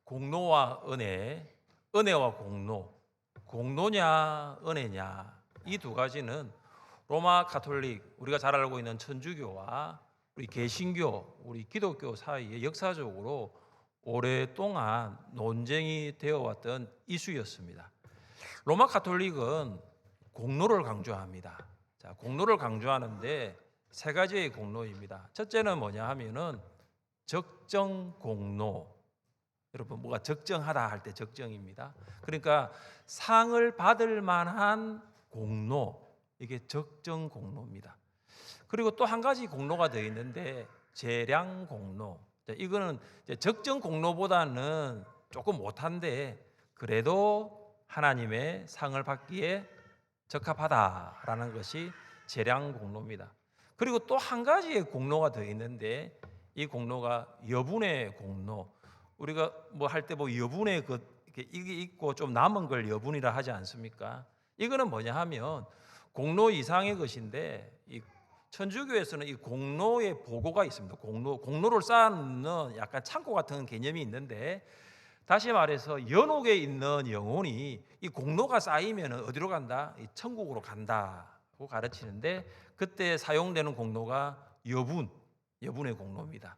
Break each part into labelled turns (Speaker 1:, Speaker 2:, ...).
Speaker 1: 공로와 은혜, 은혜와 공로, 공로냐 은혜냐, 이 두 가지는 로마 가톨릭, 우리가 잘 알고 있는 천주교와 우리 개신교, 우리 기독교 사이에 역사적으로 오랫동안 논쟁이 되어 왔던 이슈였습니다. 로마 가톨릭은 공로를 강조합니다. 자, 공로를 강조하는데 세 가지의 공로입니다. 첫째는 뭐냐 하면은 적정 공로. 여러분, 뭐가 적정하다 할 때 적정입니다. 그러니까 상을 받을 만한 공로, 이게 적정 공로입니다. 그리고 또 한 가지 공로가 더 있는데 재량 공로. 이거는 적정 공로보다는 조금 못한데 그래도 하나님의 상을 받기에 적합하다라는 것이 재량 공로입니다. 그리고 또 한 가지의 공로가 더 있는데 이 공로가 여분의 공로. 우리가 뭐 할 때 뭐 여분의 이게 있고 좀 남은 걸 여분이라 하지 않습니까? 이거는 뭐냐 하면 공로 이상의 것인데, 이 천주교에서는 이 공로의 보고가 있습니다. 공로를 쌓는 약간 창고 같은 개념이 있는데, 다시 말해서 연옥에 있는 영혼이 이 공로가 쌓이면 어디로 간다? 이 천국으로 간다고 가르치는데, 그때 사용되는 공로가 여분의 공로입니다.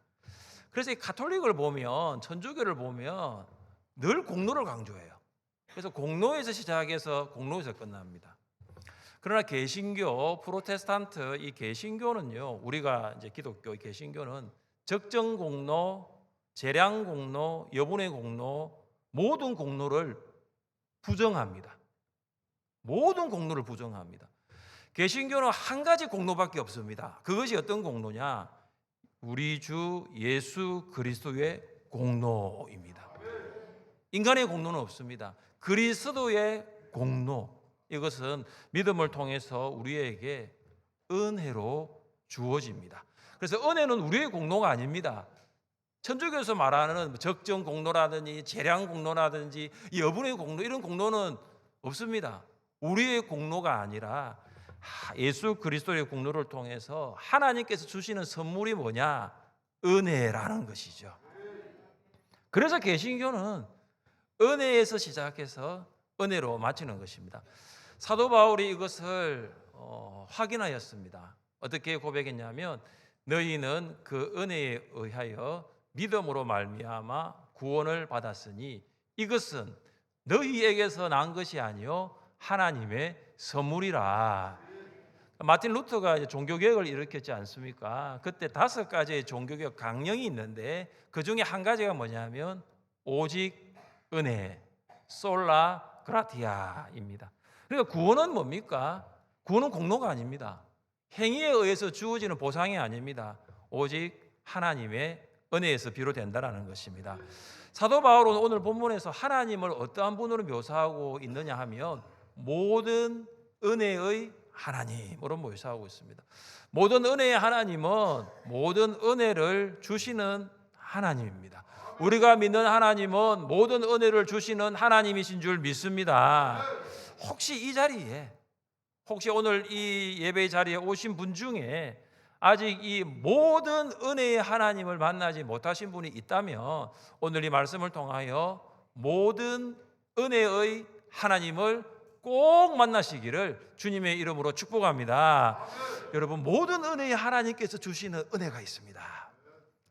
Speaker 1: 그래서 이 가톨릭을 보면, 천주교를 보면 늘 공로를 강조해요. 그래서 공로에서 시작해서 공로에서 끝납니다. 그러나 개신교, 프로테스탄트 이 개신교는요, 우리가 이제 기독교 개신교는 적정 공로, 재량 공로, 여분의 공로, 모든 공로를 부정합니다. 모든 공로를 부정합니다. 개신교는 한 가지 공로밖에 없습니다. 그것이 어떤 공로냐? 우리 주 예수 그리스도의 공로입니다. 인간의 공로는 없습니다. 그리스도의 공로, 이것은 믿음을 통해서 우리에게 은혜로 주어집니다. 그래서 은혜는 우리의 공로가 아닙니다. 천주교에서 말하는 적정 공로라든지 재량 공로라든지 여분의 공로, 이런 공로는 없습니다. 우리의 공로가 아니라 예수 그리스도의 공로를 통해서 하나님께서 주시는 선물이 뭐냐? 은혜라는 것이죠. 그래서 개신교는 은혜에서 시작해서 은혜로 마치는 것입니다. 사도 바울이 이것을 확인하였습니다. 어떻게 고백했냐면, 너희는 그 은혜에 의하여 믿음으로 말미암아 구원을 받았으니 이것은 너희에게서 난 것이 아니요 하나님의 선물이라. 마틴 루터가 종교개혁을 일으켰지 않습니까? 그때 5가지의 종교개혁 강령이 있는데 그 중에 한 가지가 뭐냐면 오직 은혜, 솔라 그라티아입니다. 그러니까 구원은 뭡니까? 구원은 공로가 아닙니다. 행위에 의해서 주어지는 보상이 아닙니다. 오직 하나님의 은혜에서 비롯된다는 것입니다. 사도 바울은 오늘 본문에서 하나님을 어떠한 분으로 묘사하고 있느냐 하면 모든 은혜의 하나님으로 묘사하고 있습니다. 모든 은혜의 하나님은 모든 은혜를 주시는 하나님입니다. 우리가 믿는 하나님은 모든 은혜를 주시는 하나님이신 줄 믿습니다. 혹시 이 자리에, 혹시 오늘 이 예배의 자리에 오신 분 중에 아직 이 모든 은혜의 하나님을 만나지 못하신 분이 있다면 오늘 이 말씀을 통하여 모든 은혜의 하나님을 꼭 만나시기를 주님의 이름으로 축복합니다. 여러분, 모든 은혜의 하나님께서 주시는 은혜가 있습니다.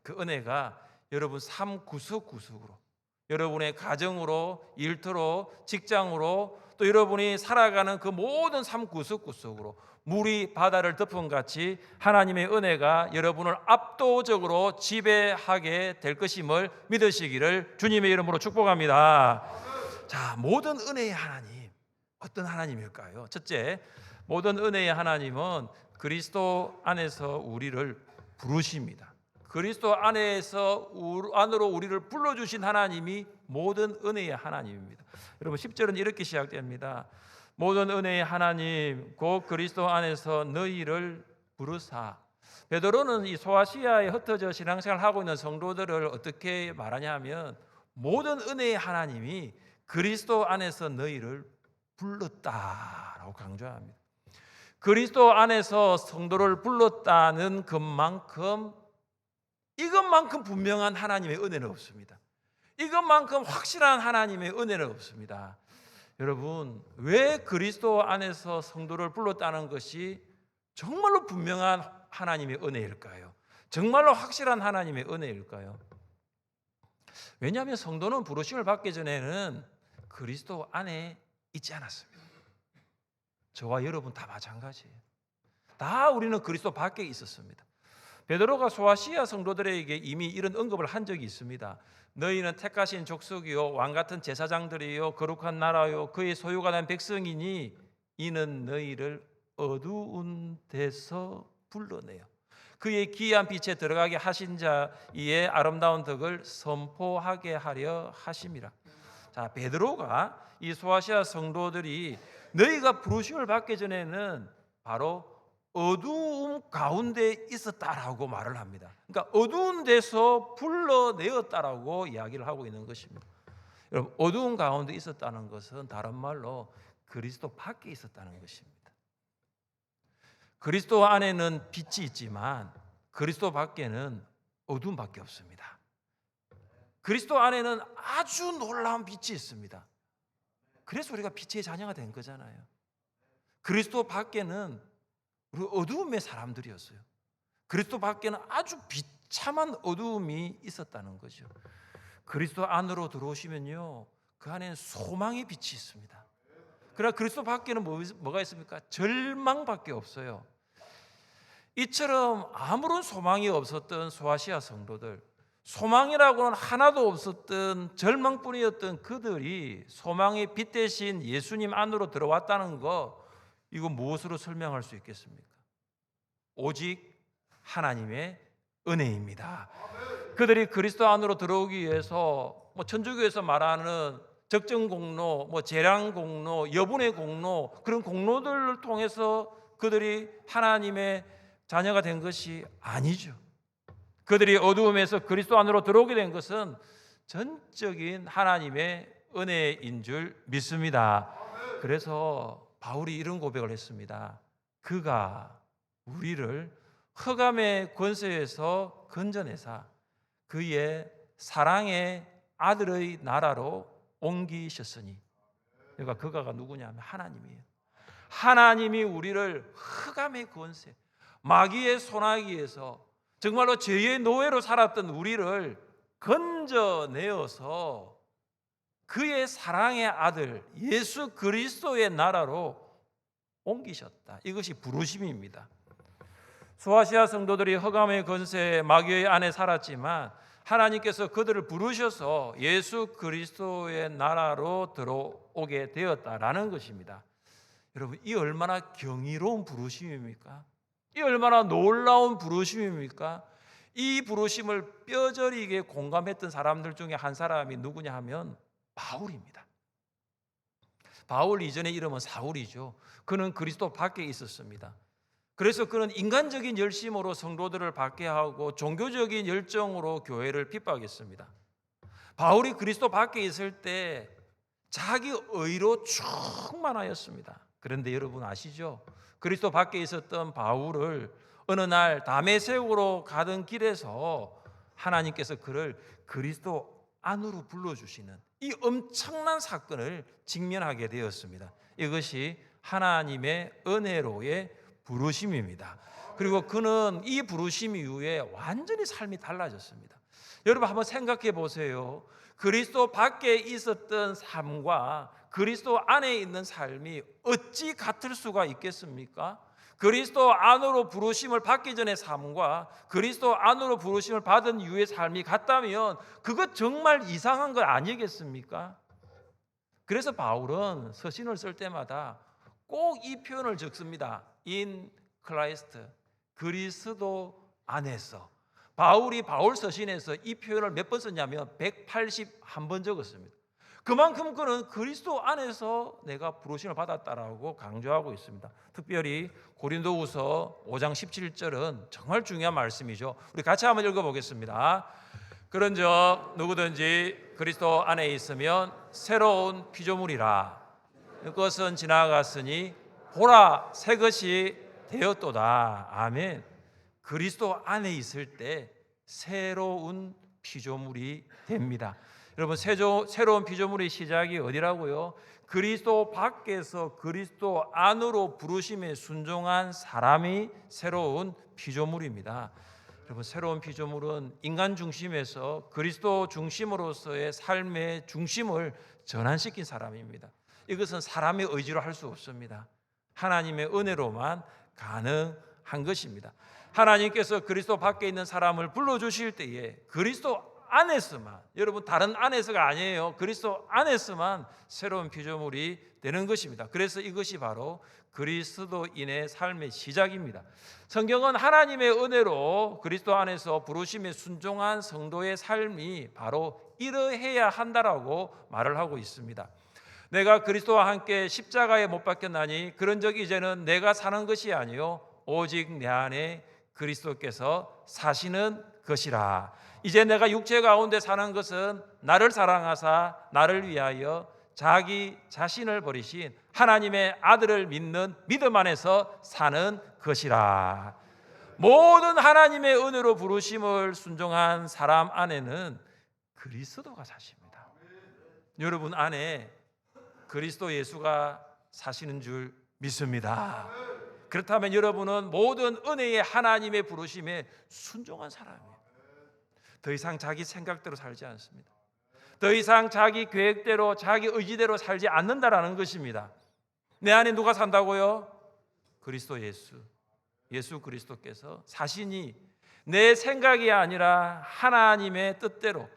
Speaker 1: 그 은혜가 여러분 삶 구석구석으로, 여러분의 가정으로, 일터로, 직장으로, 또 여러분이 살아가는 그 모든 삶 구석구석으로 물이 바다를 덮은 같이 하나님의 은혜가 여러분을 압도적으로 지배하게 될 것임을 믿으시기를 주님의 이름으로 축복합니다. 자, 모든 은혜의 하나님, 어떤 하나님일까요? 첫째, 모든 은혜의 하나님은 그리스도 안에서 우리를 부르십니다. 그리스도 안으로 우리를 불러주신 하나님이 모든 은혜의 하나님입니다. 여러분, 10절은 이렇게 시작됩니다. 모든 은혜의 하나님 곧 그리스도 안에서 너희를 부르사. 베드로는 이 소아시아에 흩어져 신앙생활을 하고 있는 성도들을 어떻게 말하냐 하면 모든 은혜의 하나님이 그리스도 안에서 너희를 불렀다라고 강조합니다. 그리스도 안에서 성도를 불렀다는 것만큼, 이것만큼 분명한 하나님의 은혜는 없습니다. 이것만큼 확실한 하나님의 은혜는 없습니다. 여러분, 왜 그리스도 안에서 성도를 불렀다는 것이 정말로 분명한 하나님의 은혜일까요? 정말로 확실한 하나님의 은혜일까요? 왜냐하면 성도는 부르심을 받기 전에는 그리스도 안에 있지 않았습니다. 저와 여러분 다 마찬가지예요. 다 우리는 그리스도 밖에 있었습니다. 베드로가 소아시아 성도들에게 이미 이런 언급을 한 적이 있습니다. 너희는 택하신 족속이요 왕같은 제사장들이요 거룩한 나라요 그의 소유가 된 백성이니 이는 너희를 어두운 데서 불러내요 그의 기이한 빛에 들어가게 하신 자의 아름다운 덕을 선포하게 하려 하심이라. 자, 베드로가 이 소아시아 성도들이 너희가 부르심을 받기 전에는 바로 어두움 가운데 있었다라고 말을 합니다. 그러니까 어두운 데서 불러내었다라고 이야기를 하고 있는 것입니다. 여러분, 어두운 가운데 있었다는 것은 다른 말로 그리스도 밖에 있었다는 것입니다. 그리스도 안에는 빛이 있지만 그리스도 밖에는 어둠밖에 없습니다. 그리스도 안에는 아주 놀라운 빛이 있습니다. 그래서 우리가 빛의 자녀가 된 거잖아요. 그리스도 밖에는 우리 어두움의 사람들이었어요. 그리스도 밖에는 아주 비참한 어두움이 있었다는 거죠. 그리스도 안으로 들어오시면요, 그 안에는 소망의 빛이 있습니다. 그러나 그리스도 밖에는 뭐가 있습니까? 절망밖에 없어요. 이처럼 아무런 소망이 없었던 소아시아 성도들, 소망이라고는 하나도 없었던 절망뿐이었던 그들이 소망의 빛 대신 예수님 안으로 들어왔다는 거, 이거 무엇으로 설명할 수 있겠습니까? 오직 하나님의 은혜입니다. 그들이 그리스도 안으로 들어오기 위해서 천주교에서 말하는 적정공로, 재량공로, 여분의 공로, 그런 공로들을 통해서 그들이 하나님의 자녀가 된 것이 아니죠. 그들이 어두움에서 그리스도 안으로 들어오게 된 것은 전적인 하나님의 은혜인 줄 믿습니다. 그래서 바울이 이런 고백을 했습니다. 그가 우리를 흑암의 권세에서 건져내사 그의 사랑의 아들의 나라로 옮기셨으니. 그러니까 그가가 누구냐면 하나님이에요. 하나님이 우리를 흑암의 권세, 마귀의 소나기에서 정말로 죄의 노예로 살았던 우리를 건져내어서 그의 사랑의 아들 예수 그리스도의 나라로 옮기셨다. 이것이 부르심입니다. 소아시아 성도들이 흑암의 권세 마귀의 안에 살았지만 하나님께서 그들을 부르셔서 예수 그리스도의 나라로 들어오게 되었다라는 것입니다. 여러분, 이 얼마나 경이로운 부르심입니까? 이 얼마나 놀라운 부르심입니까? 이 부르심을 뼈저리게 공감했던 사람들 중에 한 사람이 누구냐 하면 바울입니다. 바울 이전의 이름은 사울이죠. 그는 그리스도 밖에 있었습니다. 그래서 그는 인간적인 열심으로 성도들을 박해하고 종교적인 열정으로 교회를 핍박했습니다. 바울이 그리스도 밖에 있을 때 자기 의로 충만하였습니다. 그런데 여러분 아시죠? 그리스도 밖에 있었던 바울을 어느 날 다메섹으로 가던 길에서 하나님께서 그를 그리스도 안으로 불러주시는 이 엄청난 사건을 직면하게 되었습니다. 이것이 하나님의 은혜로의 부르심입니다. 그리고 그는 이 부르심 이후에 완전히 삶이 달라졌습니다. 여러분 한번 생각해 보세요. 그리스도 밖에 있었던 삶과 그리스도 안에 있는 삶이 어찌 같을 수가 있겠습니까? 그리스도 안으로 부르심을 받기 전의 삶과 그리스도 안으로 부르심을 받은 이후의 삶이 같다면 그것 정말 이상한 거 아니겠습니까? 그래서 바울은 서신을 쓸 때마다 꼭 이 표현을 적습니다. In Christ, 그리스도 안에서. 바울이 바울 서신에서 이 표현을 몇 번 썼냐면 181번 적었습니다. 그만큼 그는 그리스도 안에서 내가 부르심을 받았다라고 강조하고 있습니다. 특별히 고린도후서 5장 17절은 정말 중요한 말씀이죠. 우리 같이 한번 읽어보겠습니다. 그런즉 누구든지 그리스도 안에 있으면 새로운 피조물이라. 그것은 지나갔으니 보라 새 것이 되었도다. 아멘. 그리스도 안에 있을 때 새로운 피조물이 됩니다. 여러분 새로운 피조물의 시작이 어디라고요? 그리스도 밖에서 그리스도 안으로 부르심에 순종한 사람이 새로운 피조물입니다. 여러분 새로운 피조물은 인간 중심에서 그리스도 중심으로서의 삶의 중심을 전환시킨 사람입니다. 이것은 사람의 의지로 할 수 없습니다. 하나님의 은혜로만 가능한 것입니다. 하나님께서 그리스도 밖에 있는 사람을 불러주실 때에 그리스도 안에서만, 여러분 다른 안에서가 아니에요. 그리스도 안에서만 새로운 피조물이 되는 것입니다. 그래서 이것이 바로 그리스도인의 삶의 시작입니다. 성경은 하나님의 은혜로 그리스도 안에서 부르심에 순종한 성도의 삶이 바로 이러해야 한다라고 말을 하고 있습니다. 내가 그리스도와 함께 십자가에 못 박혔나니 그런 적이 이제는 내가 사는 것이 아니요 오직 내 안에 그리스도께서 사시는 것이라. 이제 내가 육체 가운데 사는 것은 나를 사랑하사 나를 위하여 자기 자신을 버리신 하나님의 아들을 믿는 믿음 안에서 사는 것이라. 모든 하나님의 은혜로 부르심을 순종한 사람 안에는 그리스도가 사십니다. 여러분 안에 그리스도 예수가 사시는 줄 믿습니다. 그렇다면 여러분은 모든 은혜의 하나님의 부르심에 순종한 사람이에요. 더 이상 자기 생각대로 살지 않습니다. 더 이상 자기 계획대로 자기 의지대로 살지 않는다라는 것입니다. 내 안에 누가 산다고요? 그리스도 예수 그리스도께서 사시니 내 생각이 아니라 하나님의 뜻대로,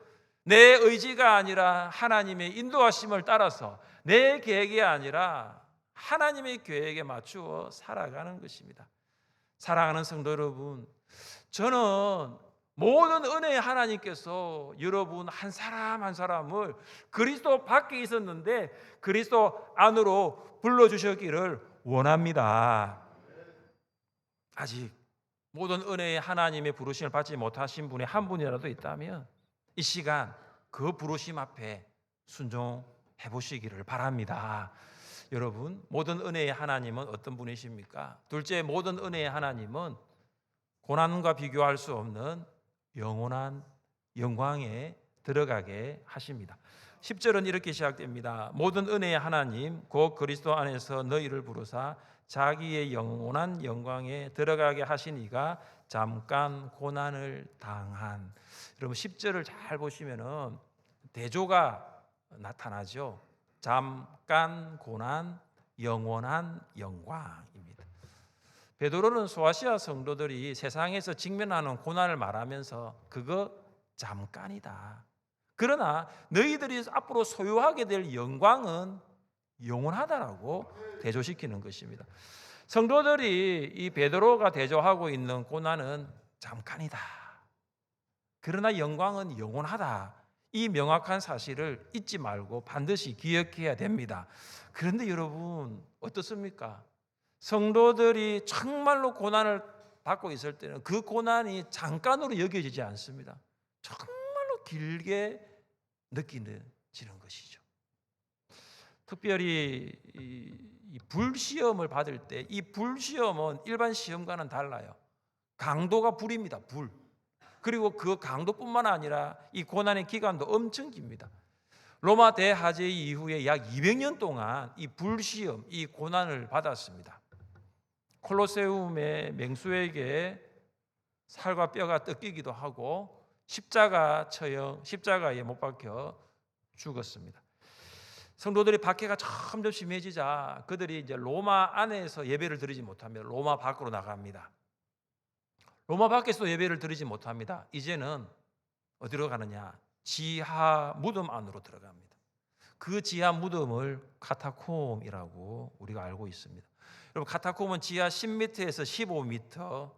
Speaker 1: 내 의지가 아니라 하나님의 인도하심을 따라서, 내 계획이 아니라 하나님의 계획에 맞추어 살아가는 것입니다. 사랑하는 성도 여러분, 저는 모든 은혜의 하나님께서 여러분 한 사람 한 사람을 그리스도 밖에 있었는데 그리스도 안으로 불러주셨기를 원합니다. 아직 모든 은혜의 하나님의 부르심을 받지 못하신 분이 한 분이라도 있다면 이 시간 그 부르심 앞에 순종해 보시기를 바랍니다. 여러분, 모든 은혜의 하나님은 어떤 분이십니까? 둘째, 모든 은혜의 하나님은 고난과 비교할 수 없는 영원한 영광에 들어가게 하십니다. 10절은 이렇게 시작됩니다. 모든 은혜의 하나님 곧 그리스도 안에서 너희를 부르사 자기의 영원한 영광에 들어가게 하시니가 잠깐 고난을 당한. 여러분 10절을 잘 보시면은 대조가 나타나죠. 잠깐 고난, 영원한 영광입니다. 베드로는 소아시아 성도들이 세상에서 직면하는 고난을 말하면서 그거 잠깐이다. 그러나 너희들이 앞으로 소유하게 될 영광은 영원하다라고 대조시키는 것입니다. 성도들이 이 베드로가 대조하고 있는 고난은 잠깐이다. 그러나 영광은 영원하다. 이 명확한 사실을 잊지 말고 반드시 기억해야 됩니다. 그런데 여러분 어떻습니까? 성도들이 정말로 고난을 받고 있을 때는 그 고난이 잠깐으로 여겨지지 않습니다. 정말로 길게 느끼지는 것이죠. 특별히 이 불시험을 받을 때 이 불시험은 일반 시험과는 달라요. 강도가 불입니다. 불. 그리고 그 강도뿐만 아니라 이 고난의 기간도 엄청 깁니다. 로마 대화재 이후에 약 200년 동안 이 불시험, 이 고난을 받았습니다. 콜로세움의 맹수에게 살과 뼈가 뜯기기도 하고 십자가에 못 박혀 죽었습니다. 성도들이 박해가 점점 심해지자 그들이 이제 로마 안에서 예배를 드리지 못합니다. 로마 밖으로 나갑니다. 로마 밖에서 예배를 드리지 못합니다. 이제는 어디로 가느냐? 지하 무덤 안으로 들어갑니다. 그 지하 무덤을 카타콤이라고 우리가 알고 있습니다. 여러분 카타콤은 지하 10m에서 15m에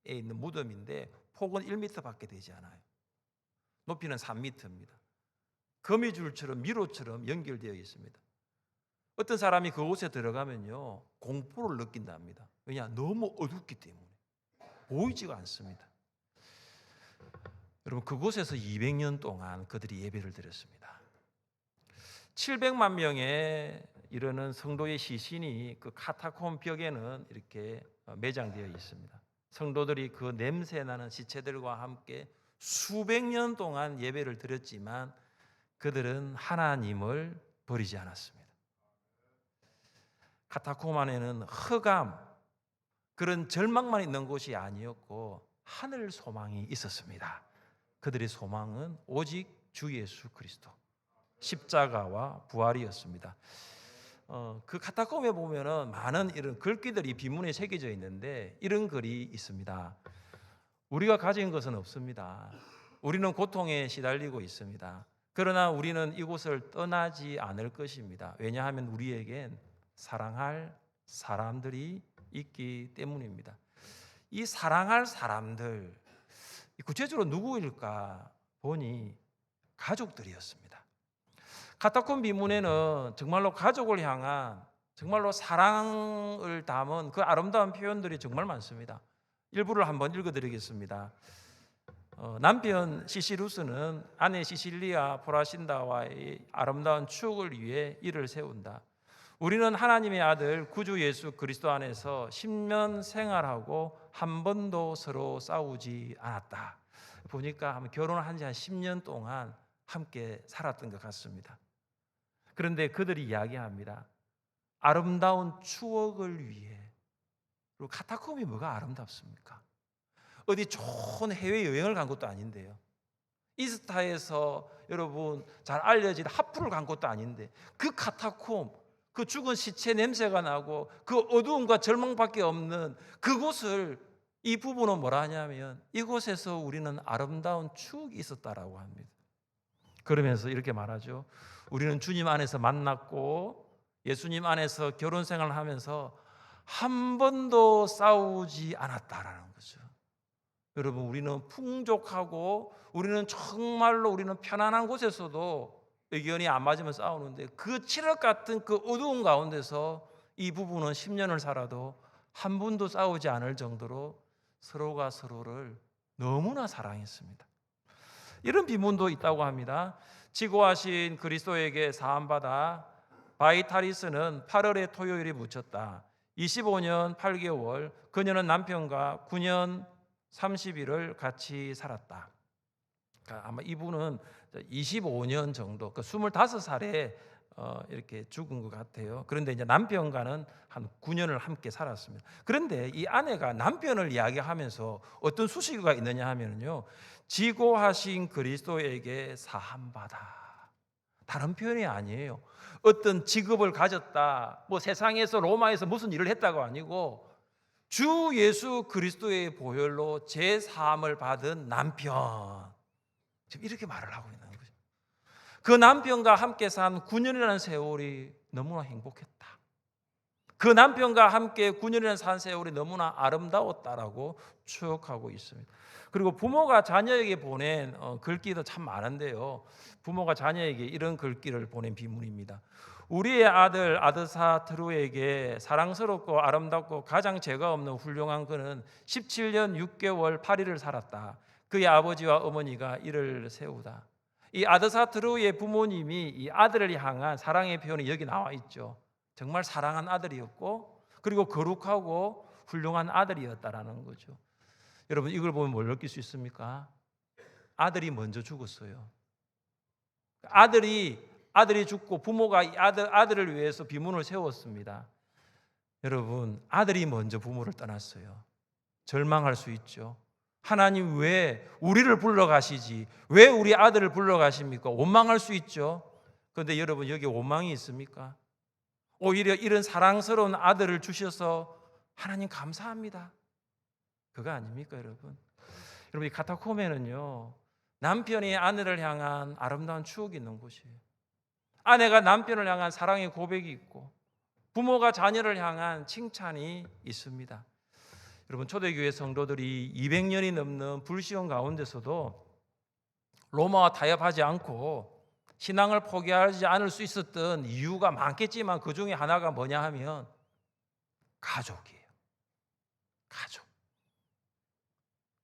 Speaker 1: 있는 무덤인데 폭은 1m밖에 되지 않아요. 높이는 3m입니다. 거미줄처럼 미로처럼 연결되어 있습니다. 어떤 사람이 그곳에 들어가면요 공포를 느낀답니다. 왜냐? 너무 어둡기 때문에 보이지가 않습니다. 여러분 그곳에서 200년 동안 그들이 예배를 드렸습니다. 700만 명에 이르는 성도의 시신이 그 카타콤 벽에는 이렇게 매장되어 있습니다. 성도들이 그 냄새나는 시체들과 함께 수백 년 동안 예배를 드렸지만 그들은 하나님을 버리지 않았습니다. 카타콤 안에는 흑암, 그런 절망만 있는 곳이 아니었고 하늘 소망이 있었습니다. 그들의 소망은 오직 주 예수 그리스도, 십자가와 부활이었습니다. 그 카타콤에 보면은 많은 이런 글귀들이 비문에 새겨져 있는데 이런 글이 있습니다. 우리가 가진 것은 없습니다. 우리는 고통에 시달리고 있습니다. 그러나 우리는 이곳을 떠나지 않을 것입니다. 왜냐하면 우리에겐 사랑할 사람들이 있기 때문입니다. 이 사랑할 사람들, 구체적으로 누구일까 보니 가족들이었습니다. 카타콤 비문에는 정말로 가족을 향한 정말로 사랑을 담은 그 아름다운 표현들이 정말 많습니다. 일부를 한번 읽어드리겠습니다. 남편 시시루스는 아내 시실리아 포라신다와의 아름다운 추억을 위해 이를 세운다. 우리는 하나님의 아들 구주 예수 그리스도 안에서 10년 생활하고 한 번도 서로 싸우지 않았다. 보니까 결혼한 지 한 10년 동안 함께 살았던 것 같습니다. 그런데 그들이 이야기합니다. 아름다운 추억을 위해. 그리고 카타콤이 뭐가 아름답습니까? 어디 좋은 해외여행을 간 것도 아닌데요. 이스타에서 여러분 잘 알려진 하프를 간 것도 아닌데 그 카타콤, 그 죽은 시체 냄새가 나고 그 어두움과 절망밖에 없는 그곳을 이 부부는 뭐라 하냐면 이곳에서 우리는 아름다운 추억이 있었다라고 합니다. 그러면서 이렇게 말하죠. 우리는 주님 안에서 만났고 예수님 안에서 결혼 생활을 하면서 한 번도 싸우지 않았다라는 거죠. 여러분, 우리는 풍족하고 우리는 정말로 우리는 편안한 곳에서도 의견이 안 맞으면 싸우는데 그 칠흑 같은 그 어두운 가운데서 이 부부는 10년을 살아도 한 번도 싸우지 않을 정도로 서로가 서로를 너무나 사랑했습니다. 이런 비문도 있다고 합니다. 지고하신 그리스도에게 사함받아 바이타리스는 8월의 토요일에 묻혔다. 25년 8개월 그녀는 남편과 9년 30일을 같이 살았다. 그러니까 아마 이분은 25년 정도, 25살에 이렇게 죽은 것 같아요. 그런데 이제 남편과는 한 9년을 함께 살았습니다. 그런데 이 아내가 남편을 이야기하면서 어떤 수식어가 있느냐 하면요, 지고하신 그리스도에게 사함받아. 다른 표현이 아니에요. 어떤 직업을 가졌다, 뭐 세상에서 로마에서 무슨 일을 했다가 아니고 주 예수 그리스도의 보혈로 제 사함을 받은 남편. 지금 이렇게 말을 하고 있는 거죠. 그 남편과 함께 산 9년이라는 세월이 너무나 행복했다. 그 남편과 함께 9년이라는 산 세월이 너무나 아름다웠다라고 추억하고 있습니다. 그리고 부모가 자녀에게 보낸 글귀도 참 많은데요. 부모가 자녀에게 이런 글귀를 보낸 비문입니다. 우리의 아들 아드사트루에게 사랑스럽고 아름답고 가장 죄가 없는 훌륭한 그는 17년 6개월 8일을 살았다. 그의 아버지와 어머니가 이를 세우다. 이 아드사트루의 부모님이 이 아들을 향한 사랑의 표현이 여기 나와 있죠. 정말 사랑한 아들이었고 그리고 거룩하고 훌륭한 아들이었다라는 거죠. 여러분, 이걸 보면 뭘 느낄 수 있습니까? 아들이 먼저 죽었어요. 아들이 죽고 부모가 이 아들을 위해서 비문을 세웠습니다. 여러분, 아들이 먼저 부모를 떠났어요. 절망할 수 있죠. 하나님 왜 우리를 불러가시지? 왜 우리 아들을 불러가십니까? 원망할 수 있죠. 그런데 여러분, 여기 원망이 있습니까? 오히려 이런 사랑스러운 아들을 주셔서 하나님 감사합니다. 그거 아닙니까, 여러분? 여러분, 이 카타콤에는요, 남편이 아내를 향한 아름다운 추억이 있는 곳이에요. 아내가 남편을 향한 사랑의 고백이 있고 부모가 자녀를 향한 칭찬이 있습니다. 여러분, 초대교회 성도들이 200년이 넘는 불시험 가운데서도 로마와 타협하지 않고 신앙을 포기하지 않을 수 있었던 이유가 많겠지만 그 중에 하나가 뭐냐 하면 가족이에요.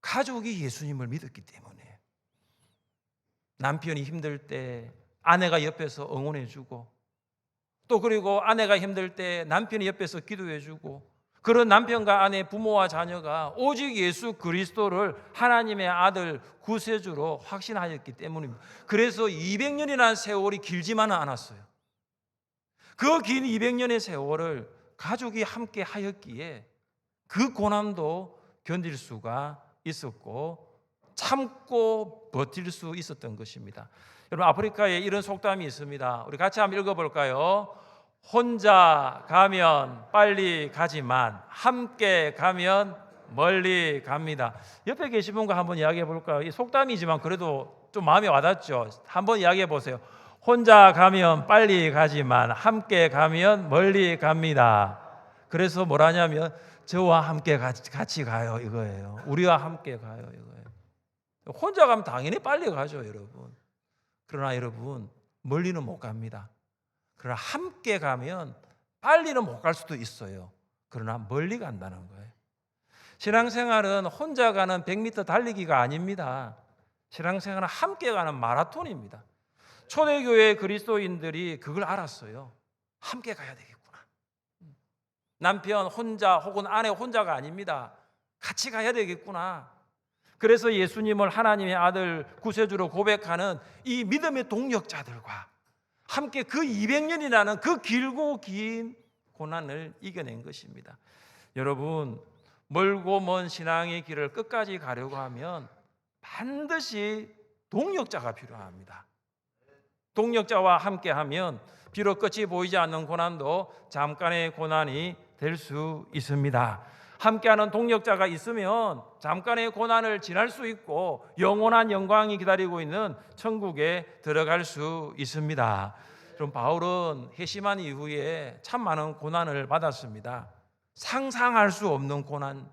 Speaker 1: 가족이 예수님을 믿었기 때문에 남편이 힘들 때 아내가 옆에서 응원해주고 또 그리고 아내가 힘들 때 남편이 옆에서 기도해주고 그런 남편과 아내, 부모와 자녀가 오직 예수 그리스도를 하나님의 아들 구세주로 확신하였기 때문입니다. 그래서 200년이라는 세월이 길지만은 않았어요. 그 긴 200년의 세월을 가족이 함께 하였기에 그 고난도 견딜 수가 있었고 참고 버틸 수 있었던 것입니다. 여러분, 아프리카에 이런 속담이 있습니다. 우리 같이 한번 읽어볼까요? 혼자 가면 빨리 가지만 함께 가면 멀리 갑니다. 옆에 계신 분과 한번 이야기해 볼까요? 이 속담이지만 그래도 좀 마음에 와닿죠. 한번 이야기해 보세요. 혼자 가면 빨리 가지만 함께 가면 멀리 갑니다. 그래서 뭐라냐면 저와 함께 같이 가요 이거예요. 우리와 함께 가요 이거예요. 혼자 가면 당연히 빨리 가죠, 여러분. 그러나 여러분, 멀리는 못 갑니다. 그러나 함께 가면 빨리는 못 갈 수도 있어요. 그러나 멀리 간다는 거예요. 신앙생활은 혼자 가는 100m 달리기가 아닙니다. 신앙생활은 함께 가는 마라톤입니다. 초대교회 그리스도인들이 그걸 알았어요. 함께 가야 되겠구나. 남편 혼자 혹은 아내 혼자가 아닙니다. 같이 가야 되겠구나. 그래서 예수님을 하나님의 아들 구세주로 고백하는 이 믿음의 동력자들과 함께 그 200년이라는 그 길고 긴 고난을 이겨낸 것입니다. 여러분, 멀고 먼 신앙의 길을 끝까지 가려고 하면 반드시 동력자가 필요합니다. 동력자와 함께하면 비록 끝이 보이지 않는 고난도 잠깐의 고난이 될 수 있습니다. 함께하는 동력자가 있으면 잠깐의 고난을 지날 수 있고 영원한 영광이 기다리고 있는 천국에 들어갈 수 있습니다. 그럼 바울은 회심한 이후에 참 많은 고난을 받았습니다. 상상할 수 없는 고난,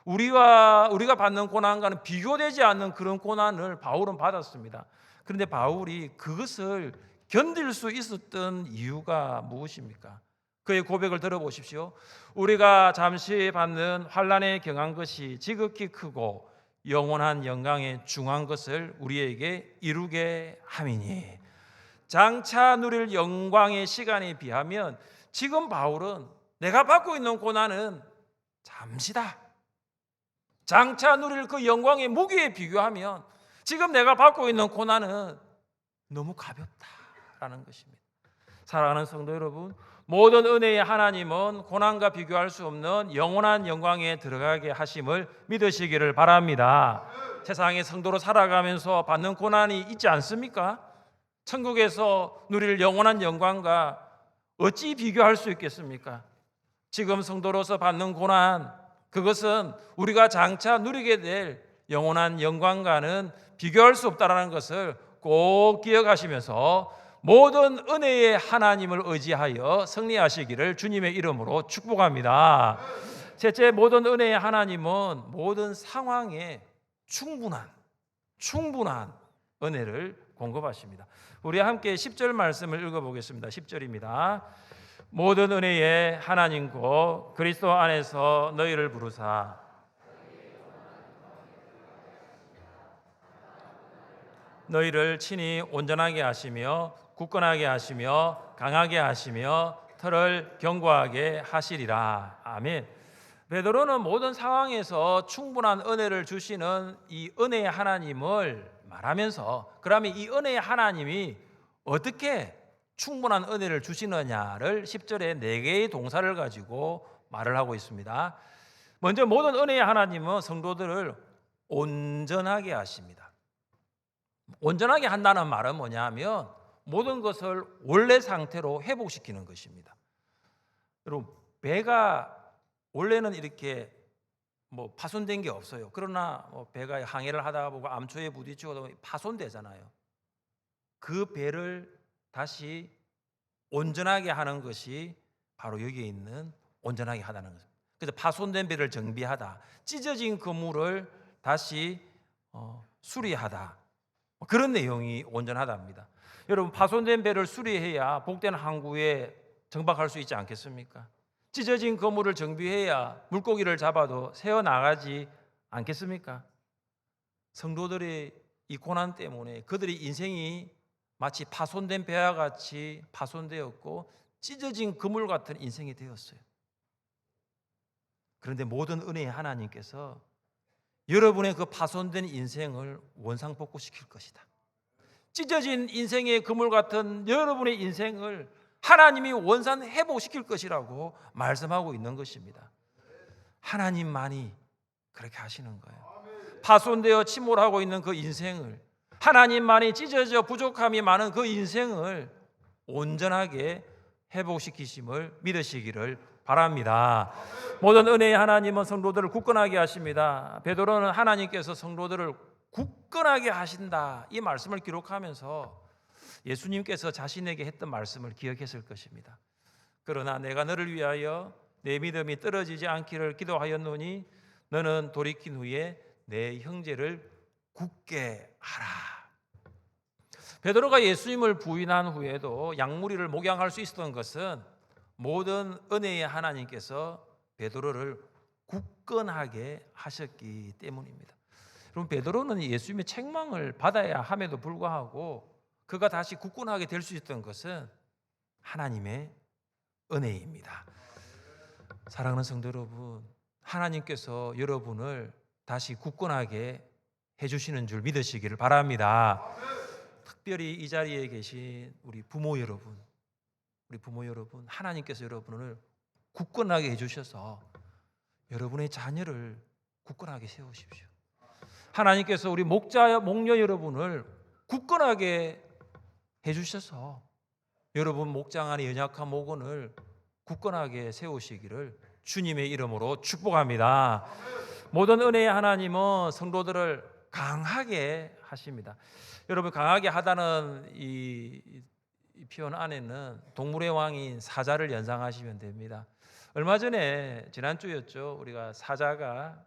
Speaker 1: 우리가 받는 고난과는 비교되지 않는 그런 고난을 바울은 받았습니다. 그런데 바울이 그것을 견딜 수 있었던 이유가 무엇입니까? 그의 고백을 들어보십시오. 우리가 잠시 받는 환난에 경한 것이 지극히 크고 영원한 영광에 중한 것을 우리에게 이루게 함이니, 장차 누릴 영광의 시간에 비하면 지금 바울은 내가 받고 있는 고난은 잠시다. 장차 누릴 그 영광의 무게에 비교하면 지금 내가 받고 있는 고난은 너무 가볍다라는 것입니다. 사랑하는 성도 여러분, 모든 은혜의 하나님은 고난과 비교할 수 없는 영원한 영광에 들어가게 하심을 믿으시기를 바랍니다. 세상의 성도로 살아가면서 받는 고난이 있지 않습니까? 천국에서 누릴 영원한 영광과 어찌 비교할 수 있겠습니까? 지금 성도로서 받는 고난, 그것은 우리가 장차 누리게 될 영원한 영광과는 비교할 수 없다는 것을 꼭 기억하시면서 모든 은혜의 하나님을 의지하여 승리하시기를 주님의 이름으로 축복합니다. 셋째, 모든 은혜의 하나님은 모든 상황에 충분한 은혜를 공급하십니다. 우리 함께 10절 말씀을 읽어보겠습니다. 10절입니다. 모든 은혜의 하나님고 그리스도 안에서 너희를 부르사 너희를 친히 온전하게 하시며 굳건하게 하시며 강하게 하시며 털을 견고하게 하시리라. 아멘. 베드로는 모든 상황에서 충분한 은혜를 주시는 이 은혜의 하나님을 말하면서, 그러면 이 은혜의 하나님이 어떻게 충분한 은혜를 주시느냐를 10절에 4개의 동사를 가지고 말을 하고 있습니다. 먼저 모든 은혜의 하나님은 성도들을 온전하게 하십니다. 온전하게 한다는 말은 뭐냐면 모든 것을 원래 상태로 회복시키는 것입니다. 여러분, 배가 원래는 이렇게 파손된 게 없어요. 그러나 배가 항해를 하다가 보고 암초에 부딪히고 파손되잖아요. 그 배를 다시 온전하게 하는 것이 바로 여기에 있는 온전하게 하다는 것입니다. 그래서 파손된 배를 정비하다, 찢어진 그물을 다시 수리하다, 그런 내용이 온전하답니다. 여러분, 파손된 배를 수리해야 복된 항구에 정박할 수 있지 않겠습니까? 찢어진 그물을 정비해야 물고기를 잡아도 새어나가지 않겠습니까? 성도들의 이 고난 때문에 그들의 인생이 마치 파손된 배와 같이 파손되었고 찢어진 그물 같은 인생이 되었어요. 그런데 모든 은혜의 하나님께서 여러분의 그 파손된 인생을 원상복구시킬 것이다. 찢어진 인생의 그물 같은 여러분의 인생을 하나님이 원산 회복시킬 것이라고 말씀하고 있는 것입니다. 하나님만이 그렇게 하시는 거예요. 파손되어 침몰하고 있는 그 인생을, 하나님만이 찢어져 부족함이 많은 그 인생을 온전하게 회복시키심을 믿으시기를 바랍니다. 모든 은혜의 하나님은 성도들을 굳건하게 하십니다. 베드로는 하나님께서 성도들을 굳건하게 하신다, 이 말씀을 기록하면서 예수님께서 자신에게 했던 말씀을 기억했을 것입니다. 그러나 내가 너를 위하여 내 믿음이 떨어지지 않기를 기도하였노니 너는 돌이킨 후에 내 형제를 굳게 하라. 베드로가 예수님을 부인한 후에도 양무리를 목양할 수 있었던 것은 모든 은혜의 하나님께서 베드로를 굳건하게 하셨기 때문입니다. 여러분, 베드로는 예수님의 책망을 받아야 함에도 불구하고 그가 다시 굳건하게 될 수 있었던 것은 하나님의 은혜입니다. 사랑하는 성도 여러분, 하나님께서 여러분을 다시 굳건하게 해주시는 줄 믿으시기를 바랍니다. 특별히 이 자리에 계신 우리 부모 여러분, 하나님께서 여러분을 굳건하게 해주셔서 여러분의 자녀를 굳건하게 세우십시오. 하나님께서 우리 목녀 여러분을 굳건하게 해주셔서 여러분 목장 안에 연약한 목원을 굳건하게 세우시기를 주님의 이름으로 축복합니다. 모든 은혜의 하나님은 성도들을 강하게 하십니다. 여러분, 강하게 하다는 이 표현 안에는 동물의 왕인 사자를 연상하시면 됩니다. 얼마 전에 지난주였죠. 우리가 사자가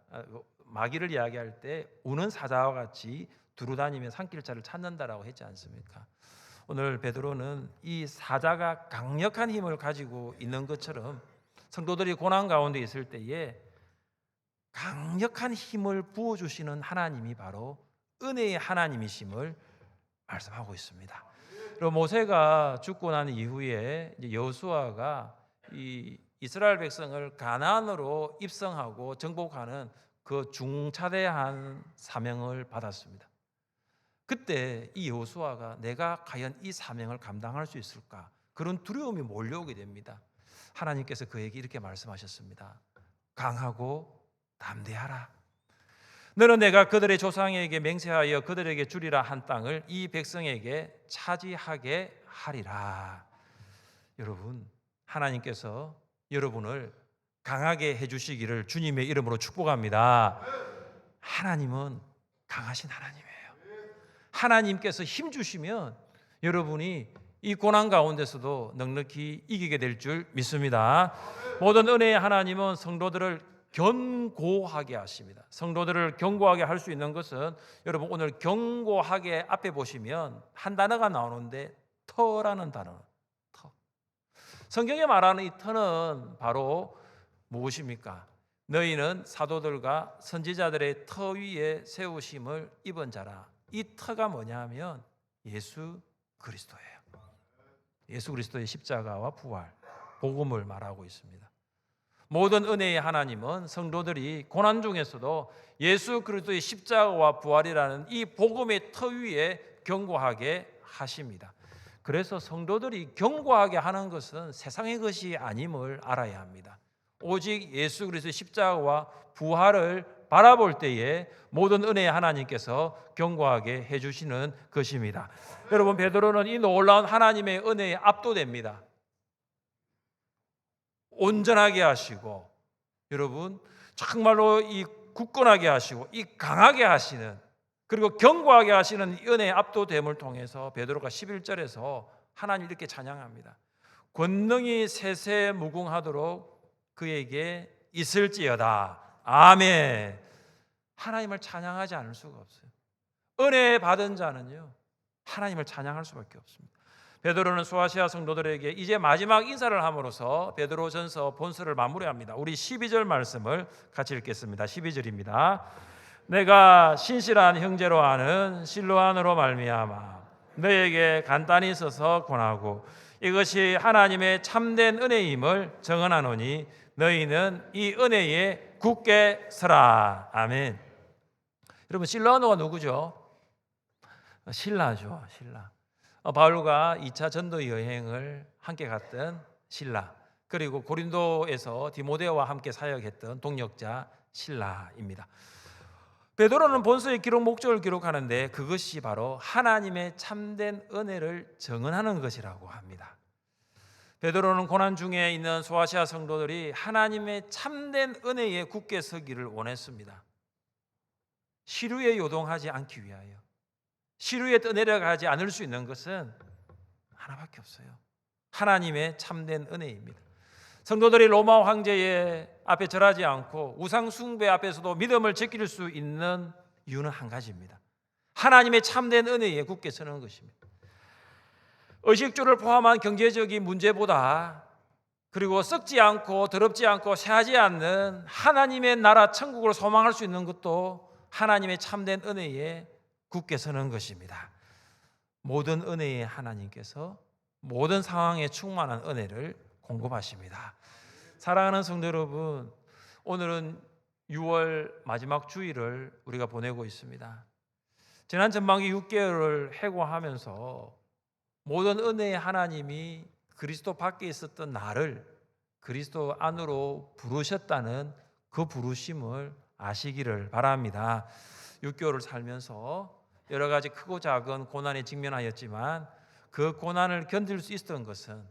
Speaker 1: 마귀를 이야기할 때 우는 사자와 같이 두루다니며 산길자를 찾는다라고 했지 않습니까? 오늘 베드로는 이 사자가 강력한 힘을 가지고 있는 것처럼 성도들이 고난 가운데 있을 때에 강력한 힘을 부어주시는 하나님이 바로 은혜의 하나님이심을 말씀하고 있습니다. 그리고 모세가 죽고 난 이후에 여호수아가 이 이스라엘 백성을 가나안으로 입성하고 정복하는 그 중차대한 사명을 받았습니다. 그때 이 여호수아가 내가 과연 이 사명을 감당할 수 있을까? 그런 두려움이 몰려오게 됩니다. 하나님께서 그에게 이렇게 말씀하셨습니다. 강하고 담대하라. 너는 내가 그들의 조상에게 맹세하여 그들에게 주리라 한 땅을 이 백성에게 차지하게 하리라. 여러분, 하나님께서 여러분을 강하게 해주시기를 주님의 이름으로 축복합니다. 하나님은 강하신 하나님이에요. 하나님께서 힘 주시면 여러분이 이 고난 가운데서도 넉넉히 이기게 될 줄 믿습니다. 모든 은혜의 하나님은 성도들을 견고하게 하십니다. 성도들을 견고하게 할 수 있는 것은 여러분 오늘 견고하게 앞에 보시면 한 단어가 나오는데 터라는 단어. 터. 성경에 말하는 이 터는 바로 무엇입니까? 너희는 사도들과 선지자들의 터 위에 세우심을 입은 자라. 이 터가 뭐냐면 예수 그리스도예요. 예수 그리스도의 십자가와 부활, 복음을 말하고 있습니다. 모든 은혜의 하나님은 성도들이 고난 중에서도 예수 그리스도의 십자가와 부활이라는 이 복음의 터 위에 견고하게 하십니다. 그래서 성도들이 견고하게 하는 것은 세상의 것이 아님을 알아야 합니다. 오직 예수 그리스도의 십자가와 부활을 바라볼 때에 모든 은혜의 하나님께서 견고하게 해주시는 것입니다. 여러분, 베드로는 이 놀라운 하나님의 은혜에 압도됩니다. 온전하게 하시고 여러분 정말로 이 굳건하게 하시고 이 강하게 하시는, 그리고 견고하게 하시는 은혜의 압도됨을 통해서 베드로가 11절에서 하나님 이렇게 찬양합니다. 권능이 세세 무궁하도록 그에게 있을지어다. 아멘. 하나님을 찬양하지 않을 수가 없어요. 은혜 받은 자는요 하나님을 찬양할 수밖에 없습니다. 베드로는 소아시아 성도들에게 이제 마지막 인사를 함으로써 베드로전서 본서를 마무리합니다. 우리 12절 말씀을 같이 읽겠습니다. 12절입니다. 내가 신실한 형제로 아는 실로안으로 말미암아 너에게 간단히 써서 권하고 이것이 하나님의 참된 은혜임을 증언하노니 너희는 이 은혜에 굳게 서라. 아멘. 여러분, 실라노가 누구죠? 신라죠. 신라. 바울과 2차 전도 여행을 함께 갔던 신라, 그리고 고린도에서 디모데와 함께 사역했던 동역자 신라입니다. 베드로는 본서의 기록 목적을 기록하는데 그것이 바로 하나님의 참된 은혜를 증언하는 것이라고 합니다. 베드로는 고난 중에 있는 소아시아 성도들이 하나님의 참된 은혜에 굳게 서기를 원했습니다. 시류에 요동하지 않기 위하여. 시류에 떠내려가지 않을 수 있는 것은 하나밖에 없어요. 하나님의 참된 은혜입니다. 성도들이 로마 황제의 앞에 절하지 않고 우상 숭배 앞에서도 믿음을 지킬 수 있는 이유는 한 가지입니다. 하나님의 참된 은혜에 굳게 서는 것입니다. 의식주를 포함한 경제적인 문제보다, 그리고 썩지 않고 더럽지 않고 새하지 않는 하나님의 나라 천국을 소망할 수 있는 것도 하나님의 참된 은혜에 굳게 서는 것입니다. 모든 은혜의 하나님께서 모든 상황에 충만한 은혜를 공급하십니다. 사랑하는 성도 여러분, 오늘은 6월 마지막 주일을 우리가 보내고 있습니다. 지난 전반기 6개월을 회고하면서 모든 은혜의 하나님이 그리스도 밖에 있었던 나를 그리스도 안으로 부르셨다는 그 부르심을 아시기를 바랍니다. 6개월을 살면서 여러 가지 크고 작은 고난에 직면하였지만 그 고난을 견딜 수 있었던 것은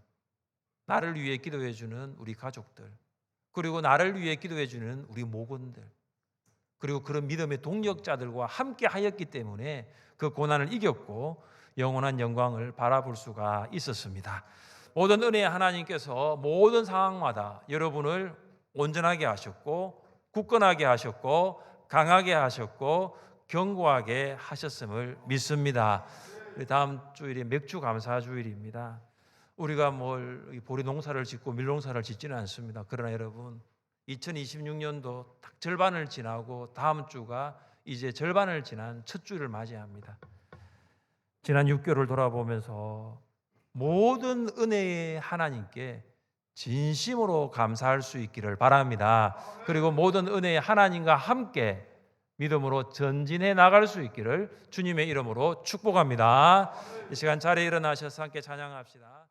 Speaker 1: 나를 위해 기도해 주는 우리 가족들, 그리고 나를 위해 기도해 주는 우리 목원들, 그리고 그런 믿음의 동력자들과 함께 하였기 때문에 그 고난을 이겼고 영원한 영광을 바라볼 수가 있었습니다. 모든 은혜의 하나님께서 모든 상황마다 여러분을 온전하게 하셨고 굳건하게 하셨고 강하게 하셨고 견고하게 하셨음을 믿습니다. 다음 주일이 맥주 감사 주일입니다. 우리가 보리 농사를 짓고 밀 농사를 짓지는 않습니다. 그러나 여러분, 2026년도 딱 절반을 지나고 다음 주가 이제 절반을 지난 첫 주를 맞이합니다. 지난 6개월을 돌아보면서 모든 은혜의 하나님께 진심으로 감사할 수 있기를 바랍니다. 그리고 모든 은혜의 하나님과 함께 믿음으로 전진해 나갈 수 있기를 주님의 이름으로 축복합니다. 이 시간 자리에 일어나셔서 함께 찬양합시다.